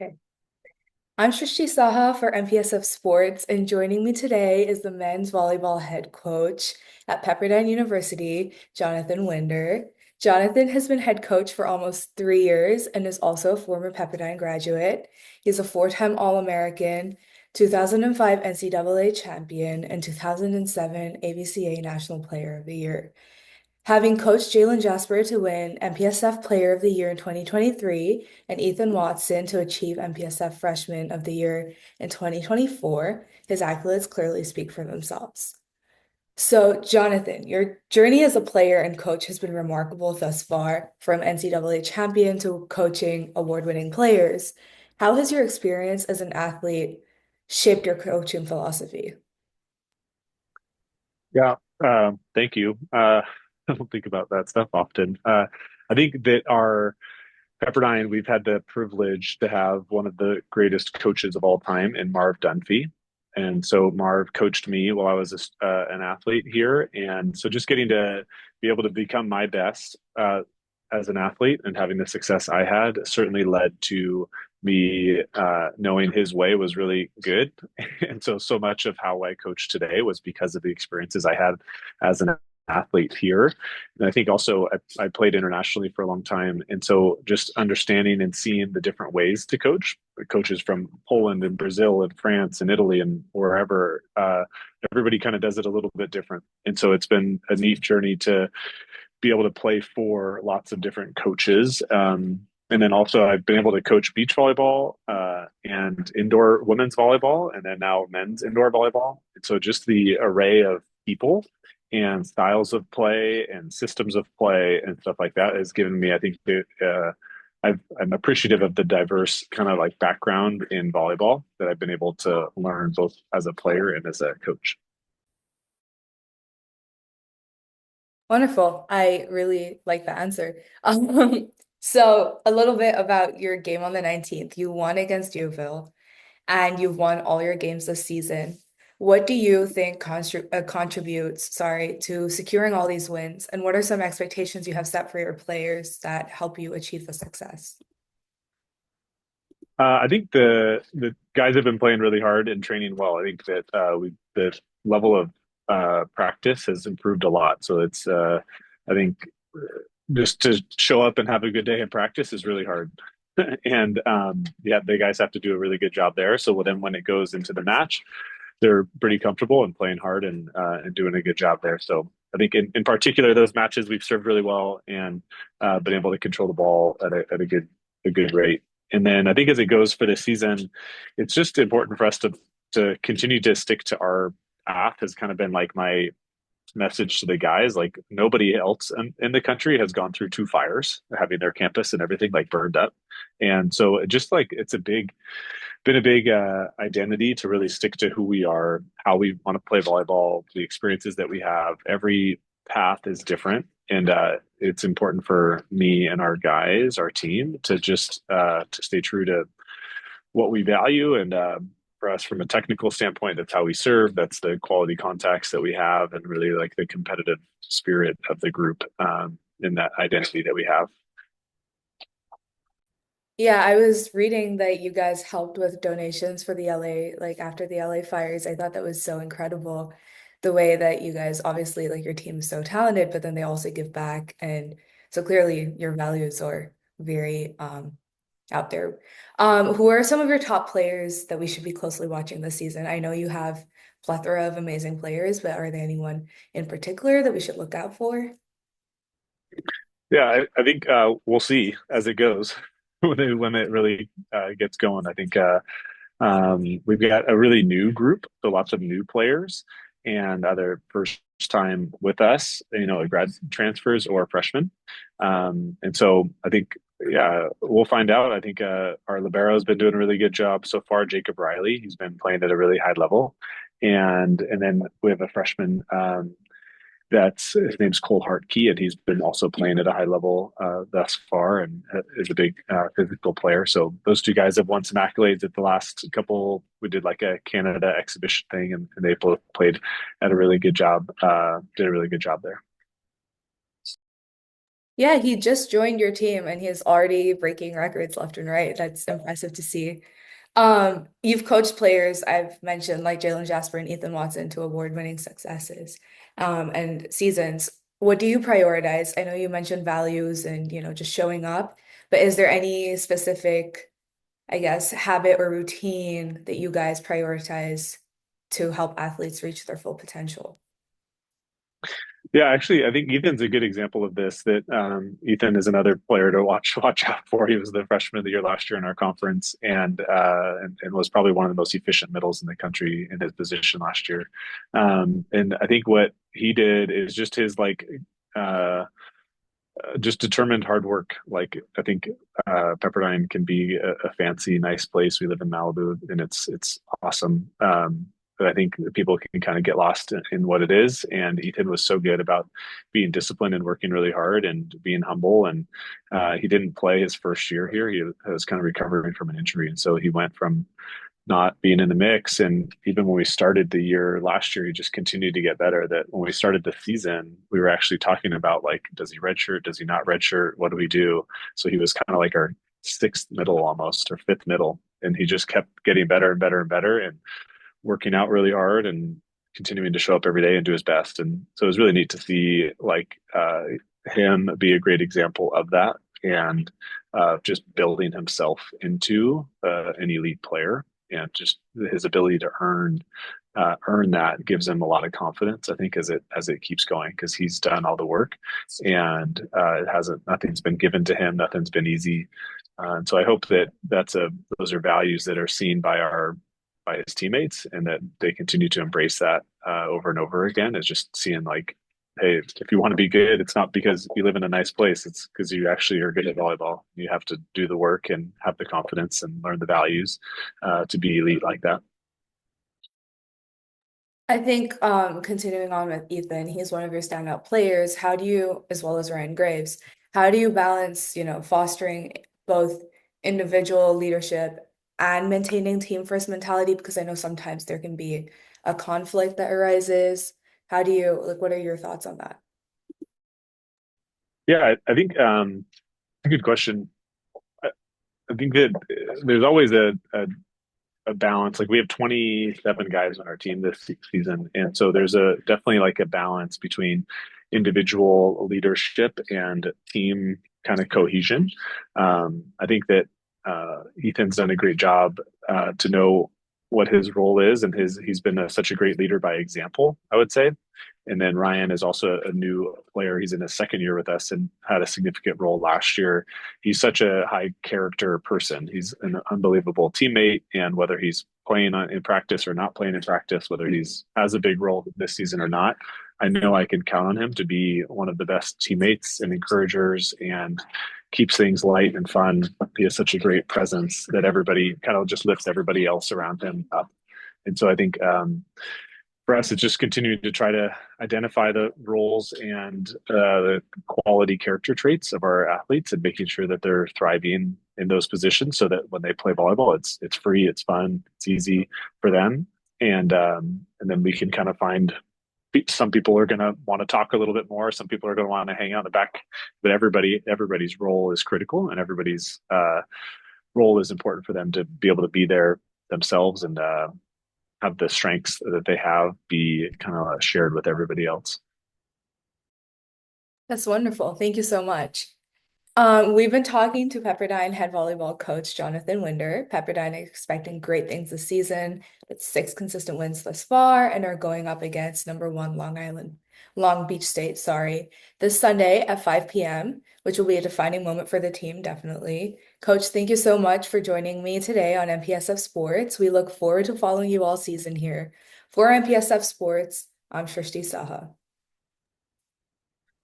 Okay. I'm Shrishti Saha for MPSF Sports, and joining me today is the men's volleyball head coach at Pepperdine University, Jonathan Winder. Jonathan has been head coach for almost 3 years and is also a former Pepperdine graduate. He's a four-time All-American, 2005 NCAA champion, and 2007 ABCA National Player of the Year. Having coached Jalen Jasper to win MPSF Player of the Year in 2023 and Ethan Watson to achieve MPSF Freshman of the Year in 2024, his accolades clearly speak for themselves. So, Jonathan, your journey as a player and coach has been remarkable thus far, from NCAA champion to coaching award-winning players. How has your experience as an athlete shaped your coaching philosophy? Yeah, thank you. I don't think about that stuff often. I think that our Pepperdine, we've had the privilege to have one of the greatest coaches of all time in Marv Dunphy. And so Marv coached me while I was an athlete here. And so just getting to be able to become my best as an athlete and having the success I had certainly led to me knowing his way was really good. And so much of how I coach today was because of the experiences I had as an athlete here. And I think also I played internationally for a long time. And so just understanding and seeing the different ways to coach, coaches from Poland and Brazil and France and Italy and wherever, everybody kind of does it a little bit different. And so it's been a neat journey to be able to play for lots of different coaches. And then also I've been able to coach beach volleyball and indoor women's volleyball, and then now men's indoor volleyball. And so just the array of people and styles of play and systems of play and stuff like that has given me, I think, I'm appreciative of the diverse kind of like background in volleyball that I've been able to learn both as a player and as a coach. Wonderful. I really like the answer. So a little bit about your game on the 19th. You won against Yeovil and you've won all your games this season. What do you think contributes, sorry, to securing all these wins? And what are some expectations you have set for your players that help you achieve the success? I think the guys have been playing really hard and training well. I think that the level of practice has improved a lot. So it's I think just to show up and have a good day in practice is really hard. And yeah, the guys have to do a really good job there. So then when it goes into the match, they're pretty comfortable and playing hard and doing a good job there. So I think in particular those matches we've served really well and been able to control the ball at a good rate. And then I think as it goes for this season, it's just important for us to continue to stick to our path has kind of been like my message to the guys. Like nobody else in the country has gone through two fires, having their campus and everything like burned up. And so just like it's been a big identity to really stick to who we are, how we want to play volleyball, the experiences that we have. Every path is different. And it's important for me and our guys, our team, to just to stay true to what we value. And for us, from a technical standpoint, that's how we serve. That's the quality contacts that we have, and really like the competitive spirit of the group in that identity that we have. Yeah, I was reading that you guys helped with donations for the LA, like after the LA fires. I thought that was so incredible. The way that you guys obviously like your team is so talented, but then they also give back. And so clearly your values are very out there. Who are some of your top players that we should be closely watching this season? I know you have plethora of amazing players, but are there anyone in particular that we should look out for? Yeah, I think we'll see as it goes when it really gets going. I think we've got a really new group, so lots of new players and other first time with us, grad transfers or freshmen. And so I think, yeah, we'll find out. I think our libero has been doing a really good job so far. Jacob Riley, he's been playing at a really high level, and then we have a freshman. That's his name's Cole Hartkey, and he's been also playing at a high level thus far, and is a big physical player. So those two guys have won some accolades at the last couple. We did like a Canada exhibition thing, and they both played at a really good job. Did a really good job there. Yeah, he just joined your team and he is already breaking records left and right. That's impressive to see. You've coached players I've mentioned like Jalen Jasper and Ethan Watson to award-winning successes and seasons. What do you prioritize? I know you mentioned values and just showing up, but is there any specific, I guess, habit or routine that you guys prioritize to help athletes reach their full potential? Yeah, actually, I think Ethan's a good example of this. That Ethan is another player to watch out for. He was the freshman of the year last year in our conference, and was probably one of the most efficient middles in the country in his position last year. And I think what he did is just his uh, just determined hard work. Like I think Pepperdine can be a fancy, nice place. We live in Malibu, and it's awesome. But I think people can kind of get lost in what it is. And Ethan was so good about being disciplined and working really hard and being humble. And he didn't play his first year here. He was kind of recovering from an injury, and so he went from not being in the mix. And even when we started the year last year, he just continued to get better. That when we started the season, we were actually talking about like, does he redshirt? Does he not redshirt? What do we do? So he was kind of like our sixth middle almost or fifth middle. And he just kept getting better and better and better and working out really hard and continuing to show up every day and do his best. And so it was really neat to see him be a great example of that and just building himself into an elite player and just his ability to earn that gives him a lot of confidence. I think as it keeps going because he's done all the work and it hasn't nothing's been given to him, nothing's been easy. And so I hope that those are values that are seen by his teammates and that they continue to embrace that over and over again. Is just seeing like, hey, if you want to be good, it's not because you live in a nice place. It's because you actually are good at volleyball. You have to do the work and have the confidence and learn the values to be elite like that. I think continuing on with Ethan, he's one of your standout players. How do you, as well as Ryan Graves, how do you balance, fostering both individual leadership and maintaining team first mentality? Because I know sometimes there can be a conflict that arises. How do you, like, what are your thoughts on that? Yeah, I think a good question. I, I think that there's always a balance. Like we have 27 guys on our team this season, and so there's a definitely like a balance between individual leadership and team kind of cohesion. I think that Ethan's done a great job to know what his role is, and he's been such a great leader by example, I would say. And then Ryan is also a new player. He's in his second year with us and had a significant role last year. He's such a high character person. He's an unbelievable teammate. And whether he's playing in practice or not playing in practice, whether he's has a big role this season or not, I know I can count on him to be one of the best teammates and encouragers and keeps things light and fun. He has such a great presence that everybody kind of just lifts everybody else around him up. And so I think for us, it's just continuing to try to identify the roles and the quality character traits of our athletes and making sure that they're thriving in those positions so that when they play volleyball, it's free, it's fun, it's easy for them. And then we can kind of find some people are going to want to talk a little bit more. Some people are going to want to hang out in the back, but everybody's role is critical and everybody's role is important for them to be able to be there themselves and have the strengths that they have be kind of shared with everybody else. That's wonderful. Thank you so much. We've been talking to Pepperdine head volleyball coach Jonathan Winder. Pepperdine is expecting great things this season with 6 consistent wins thus far and are going up against number one Long Beach State, sorry, this Sunday at 5 p.m., which will be a defining moment for the team, definitely. Coach, thank you so much for joining me today on MPSF Sports. We look forward to following you all season here. For MPSF Sports, I'm Shrishti Saha.